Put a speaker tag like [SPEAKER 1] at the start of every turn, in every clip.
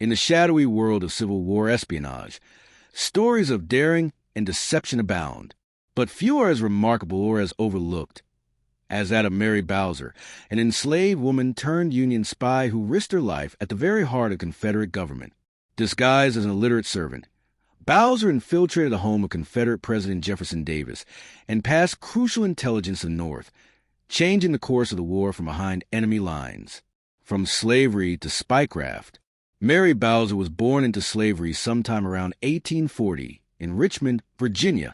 [SPEAKER 1] In the shadowy world of Civil War espionage, stories of daring and deception abound, but few are as remarkable or as overlooked as that of Mary Bowser, an enslaved woman turned Union spy who risked her life at the very heart of Confederate government. Disguised as an illiterate servant, Bowser infiltrated the home of Confederate President Jefferson Davis and passed crucial intelligence to the North, changing the course of the war from behind enemy lines. From slavery to spycraft, Mary Bowser was born into slavery sometime around 1840 in Richmond, Virginia,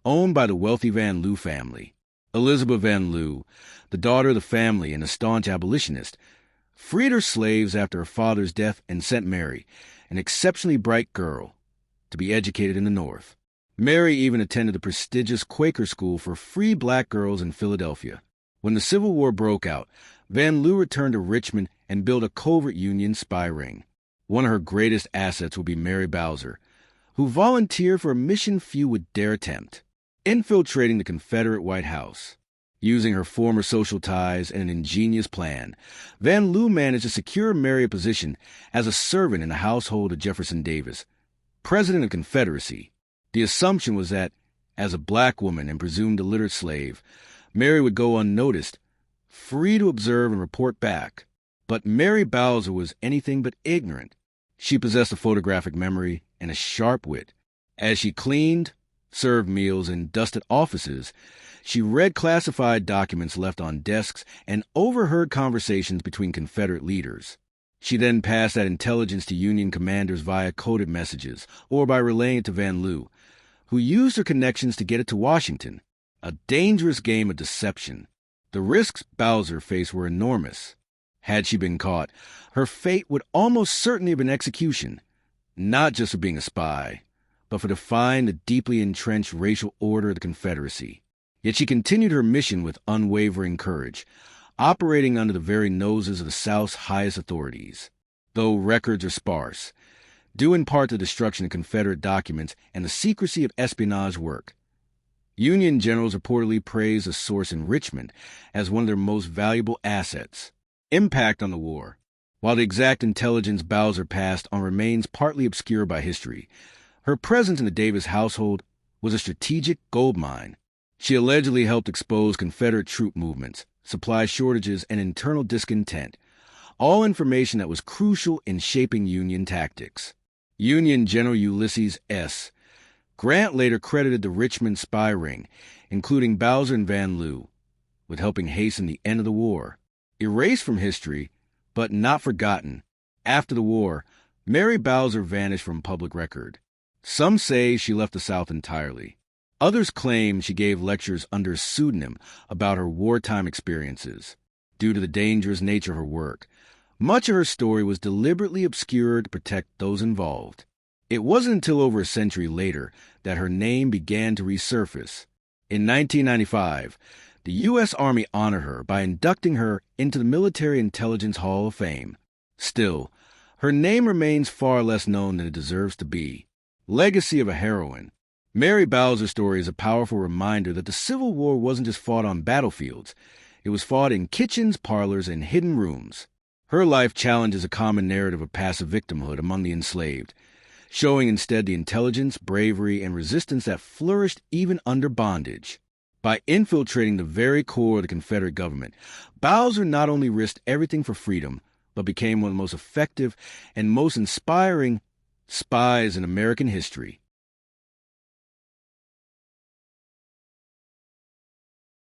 [SPEAKER 1] owned by the wealthy Van Lew family. Elizabeth Van Lew, the daughter of the family and a staunch abolitionist, freed her slaves after her father's death and sent Mary, an exceptionally bright girl, to be educated in the North. Mary even attended the prestigious Quaker school for free black girls in Philadelphia. When the Civil War broke out, Van Lew returned to Richmond and built a covert Union spy ring. One of her greatest assets would be Mary Bowser, who volunteered for a mission few would dare attempt: infiltrating the Confederate White House. Using her former social ties and an ingenious plan, Van Lew managed to secure Mary a position as a servant in the household of Jefferson Davis, President of the Confederacy. The assumption was that, as a black woman and presumed illiterate slave, Mary would go unnoticed, free to observe and report back. But Mary Bowser was anything but ignorant. She possessed a photographic memory and a sharp wit. As she cleaned, served meals, and dusted offices, she read classified documents left on desks and overheard conversations between Confederate leaders. She then passed that intelligence to Union commanders via coded messages or by relaying it to Van Lew, who used her connections to get it to Washington. A dangerous game of deception. The risks Bowser faced were enormous. Had she been caught, her fate would almost certainly have been execution, not just for being a spy, but for defying the deeply entrenched racial order of the Confederacy. Yet she continued her mission with unwavering courage, operating under the very noses of the South's highest authorities. Though records are sparse, due in part to the destruction of Confederate documents and the secrecy of espionage work, Union generals reportedly praised a source in Richmond as one of their most valuable assets. Impact on the war. While the exact intelligence Bowser passed on remains partly obscured by history, her presence in the Davis household was a strategic goldmine. She allegedly helped expose Confederate troop movements, supply shortages, and internal discontent, all information that was crucial in shaping Union tactics. Union General Ulysses S. Grant later credited the Richmond spy ring, including Bowser and Van Lew, with helping hasten the end of the war. Erased from history, but not forgotten, after the war, Mary Bowser vanished from public record. Some say she left the South entirely. Others claim she gave lectures under a pseudonym about her wartime experiences. Due to the dangerous nature of her work, much of her story was deliberately obscured to protect those involved. It wasn't until over a century later that her name began to resurface. In 1995, the U.S. Army honored her by inducting her into the Military Intelligence Hall of Fame. Still, her name remains far less known than it deserves to be. Legacy of a heroine. Mary Bowser's story is a powerful reminder that the Civil War wasn't just fought on battlefields. It was fought in kitchens, parlors, and hidden rooms. Her life challenges a common narrative of passive victimhood among the enslaved, showing instead the intelligence, bravery, and resistance that flourished even under bondage. By infiltrating the very core of the Confederate government, Bowser not only risked everything for freedom, but became one of the most effective and most inspiring spies in American history.